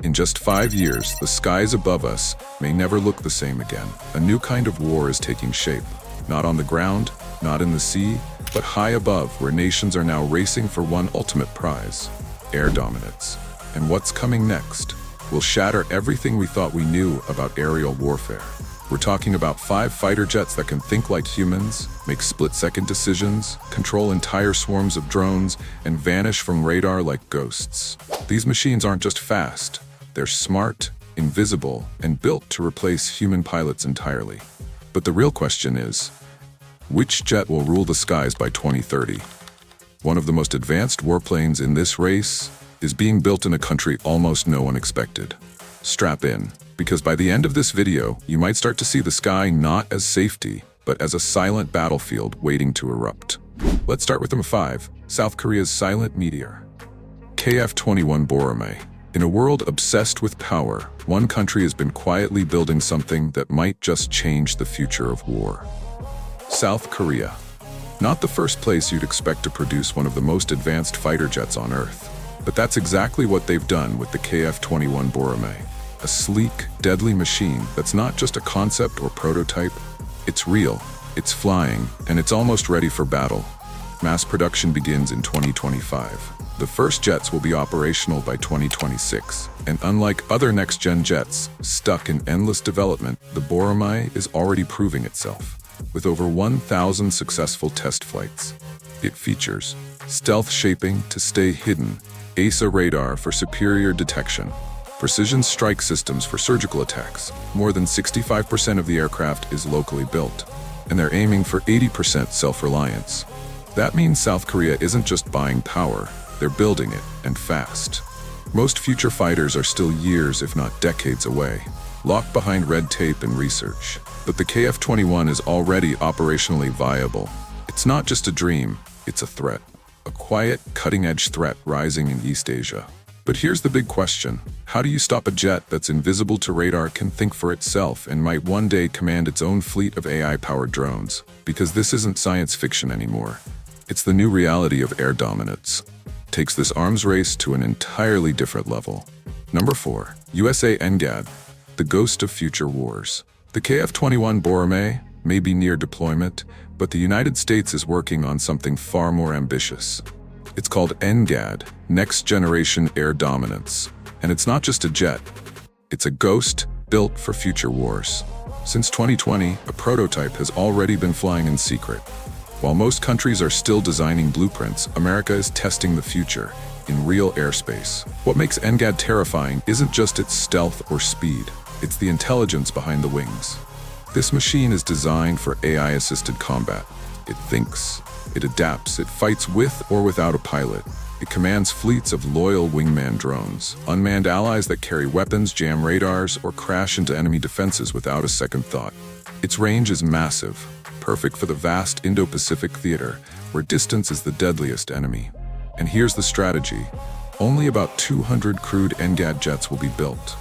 In just 5 years, the skies above us may never look the same again. A new kind of war is taking shape. Not on the ground, not in the sea, but high above, where nations are now racing for one ultimate prize: air dominance. And what's coming next will shatter everything we thought we knew about aerial warfare. We're talking about 5 fighter jets that can think like humans, make split-second decisions, control entire swarms of drones, and vanish from radar like ghosts. These machines aren't just fast. They're smart, invisible, and built to replace human pilots entirely. But the real question is, which jet will rule the skies by 2030? One of the most advanced warplanes in this race is being built in a country almost no one expected. Strap in, because by the end of this video, you might start to see the sky not as safety, but as a silent battlefield waiting to erupt. Let's start with number 5, South Korea's silent meteor. KF-21 Boramae. In a world obsessed with power, one country has been quietly building something that might just change the future of war. South Korea. Not the first place you'd expect to produce one of the most advanced fighter jets on Earth. But that's exactly what they've done with the KF-21 Boramae. A sleek, deadly machine that's not just a concept or prototype. It's real, it's flying, and it's almost ready for battle. Mass production begins in 2025. The first jets will be operational by 2026, and unlike other next-gen jets stuck in endless development, the Boramae is already proving itself. With over 1,000 successful test flights. It features stealth shaping to stay hidden, AESA radar for superior detection, precision strike systems for surgical attacks. More than 65% of the aircraft is locally built, and they're aiming for 80% self-reliance. That means South Korea isn't just buying power, they're building it, and fast. Most future fighters are still years, if not decades away, locked behind red tape and research. But the KF-21 is already operationally viable. It's not just a dream, it's a threat. A quiet, cutting-edge threat rising in East Asia. But here's the big question. How do you stop a jet that's invisible to radar, can think for itself, and might one day command its own fleet of AI-powered drones? Because this isn't science fiction anymore. It's the new reality of air dominance. Takes this arms race to an entirely different level. Number 4. USA NGAD, the ghost of future wars. The KF-21 Boramae may be near deployment, but the United States is working on something far more ambitious. It's called NGAD, Next Generation Air Dominance. And it's not just a jet. It's a ghost built for future wars. Since 2020, a prototype has already been flying in secret. While most countries are still designing blueprints, America is testing the future in real airspace. What makes NGAD terrifying isn't just its stealth or speed. It's the intelligence behind the wings. This machine is designed for AI-assisted combat. It thinks, it adapts, it fights with or without a pilot. It commands fleets of loyal wingman drones, unmanned allies that carry weapons, jam radars, or crash into enemy defenses without a second thought. Its range is massive, perfect for the vast Indo-Pacific theater, where distance is the deadliest enemy. And here's the strategy. Only about 200 crewed NGAD jets will be built.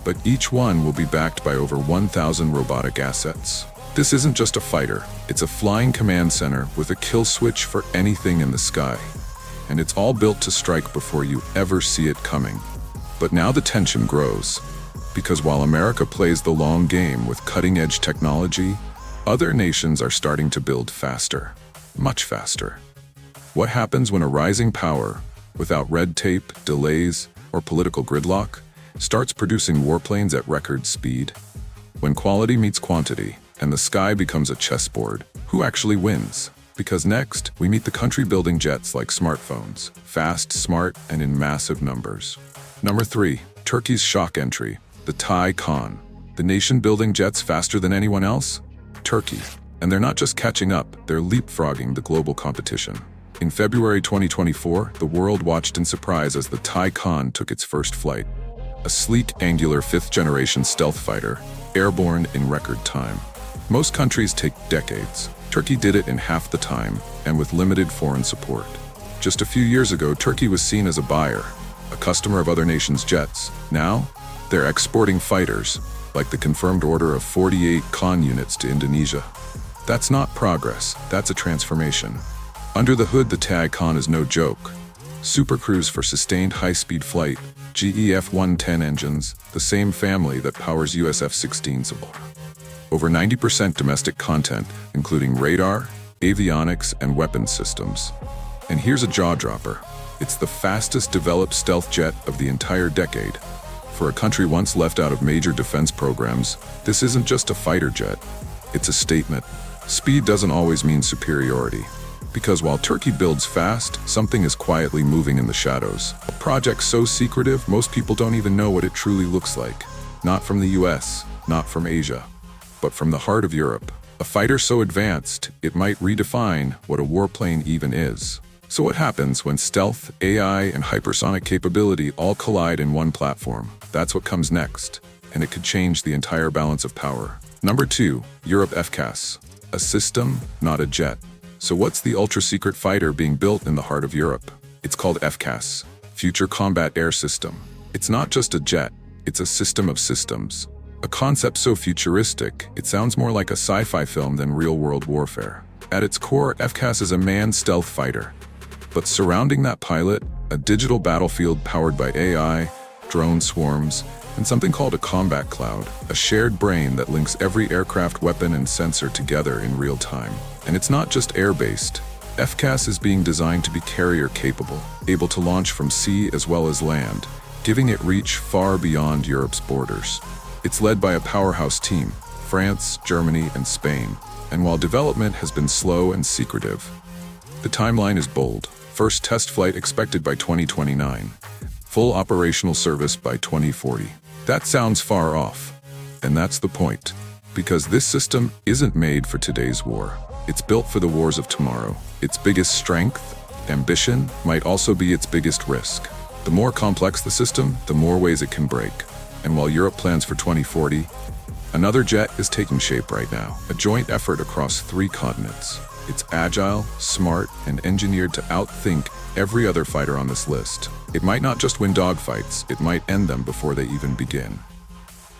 But each one will be backed by over 1,000 robotic assets. This isn't just a fighter, it's a flying command center with a kill switch for anything in the sky. And it's all built to strike before you ever see it coming. But now the tension grows, because while America plays the long game with cutting-edge technology, other nations are starting to build faster, much faster. What happens when a rising power, without red tape, delays, or political gridlock, starts producing warplanes at record speed? When quality meets quantity, and the sky becomes a chessboard, who actually wins? Because next, we meet the country building jets like smartphones, fast, smart, and in massive numbers. Number 3, Turkey's shock entry, the Taycan. The nation building jets faster than anyone else? Turkey. And they're not just catching up, they're leapfrogging the global competition. In February 2024, the world watched in surprise as the Taycan took its first flight. A sleek, angular 5th-generation stealth fighter, airborne in record time. Most countries take decades. Turkey did it in half the time, and with limited foreign support. Just a few years ago, Turkey was seen as a buyer, a customer of other nations' jets. Now, they're exporting fighters, like the confirmed order of 48 Khan units to Indonesia. That's not progress, that's a transformation. Under the hood, the Taycan is no joke. Supercruise for sustained high-speed flight, GE F-110 engines, the same family that powers US F-16s. Over 90% domestic content, including radar, avionics, and weapons systems. And here's a jaw-dropper. It's the fastest developed stealth jet of the entire decade. For a country once left out of major defense programs, this isn't just a fighter jet. It's a statement. Speed doesn't always mean superiority. Because while Turkey builds fast, something is quietly moving in the shadows. A project so secretive, most people don't even know what it truly looks like. Not from the US, not from Asia, but from the heart of Europe. A fighter so advanced, it might redefine what a warplane even is. So what happens when stealth, AI, and hypersonic capability all collide in one platform? That's what comes next, and it could change the entire balance of power. Number 2, Europe FCAS. A system, not a jet. So what's the ultra-secret fighter being built in the heart of Europe? It's called FCAS, Future Combat Air System. It's not just a jet, it's a system of systems. A concept so futuristic, it sounds more like a sci-fi film than real-world warfare. At its core, FCAS is a manned stealth fighter. But surrounding that pilot, a digital battlefield powered by AI, drone swarms, and something called a combat cloud, a shared brain that links every aircraft weapon and sensor together in real time. And it's not just air-based. FCAS is being designed to be carrier-capable, able to launch from sea as well as land, giving it reach far beyond Europe's borders. It's led by a powerhouse team, France, Germany, and Spain. And while development has been slow and secretive, the timeline is bold. First test flight expected by 2029. Full operational service by 2040. That sounds far off. And that's the point. Because this system isn't made for today's war. It's built for the wars of tomorrow. Its biggest strength, ambition, might also be its biggest risk. The more complex the system, the more ways it can break. And while Europe plans for 2040, another jet is taking shape right now. A joint effort across 3 continents. It's agile, smart, and engineered to outthink every other fighter on this list. It might not just win dogfights, it might end them before they even begin.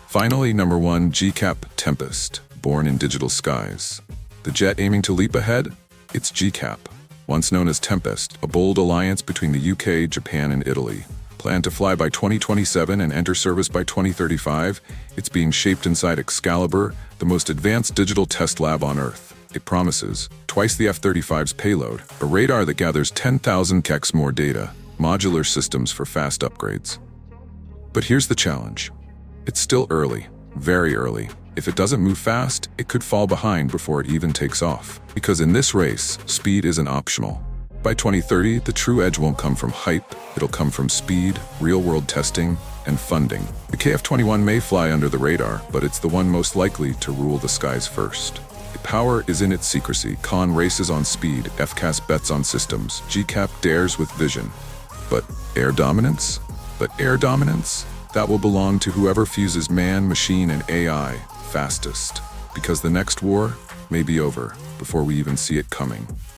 Finally, number 1, GCAP Tempest, born in digital skies. The jet aiming to leap ahead? It's GCAP, once known as Tempest, a bold alliance between the UK, Japan, and Italy. Planned to fly by 2027 and enter service by 2035, it's being shaped inside Excalibur, the most advanced digital test lab on Earth. It promises twice the F-35's payload, a radar that gathers 10,000 kx more data, modular systems for fast upgrades. But here's the challenge. It's still early, very early. If it doesn't move fast, it could fall behind before it even takes off. Because in this race, speed isn't optional. By 2030, the true edge won't come from hype, it'll come from speed, real-world testing, and funding. The KF-21 may fly under the radar, but it's the one most likely to rule the skies first. Power is in its secrecy. Con races on speed, FCAS bets on systems, GCAP dares with vision. But air dominance? That will belong to whoever fuses man, machine, and AI fastest. Because the next war may be over before we even see it coming.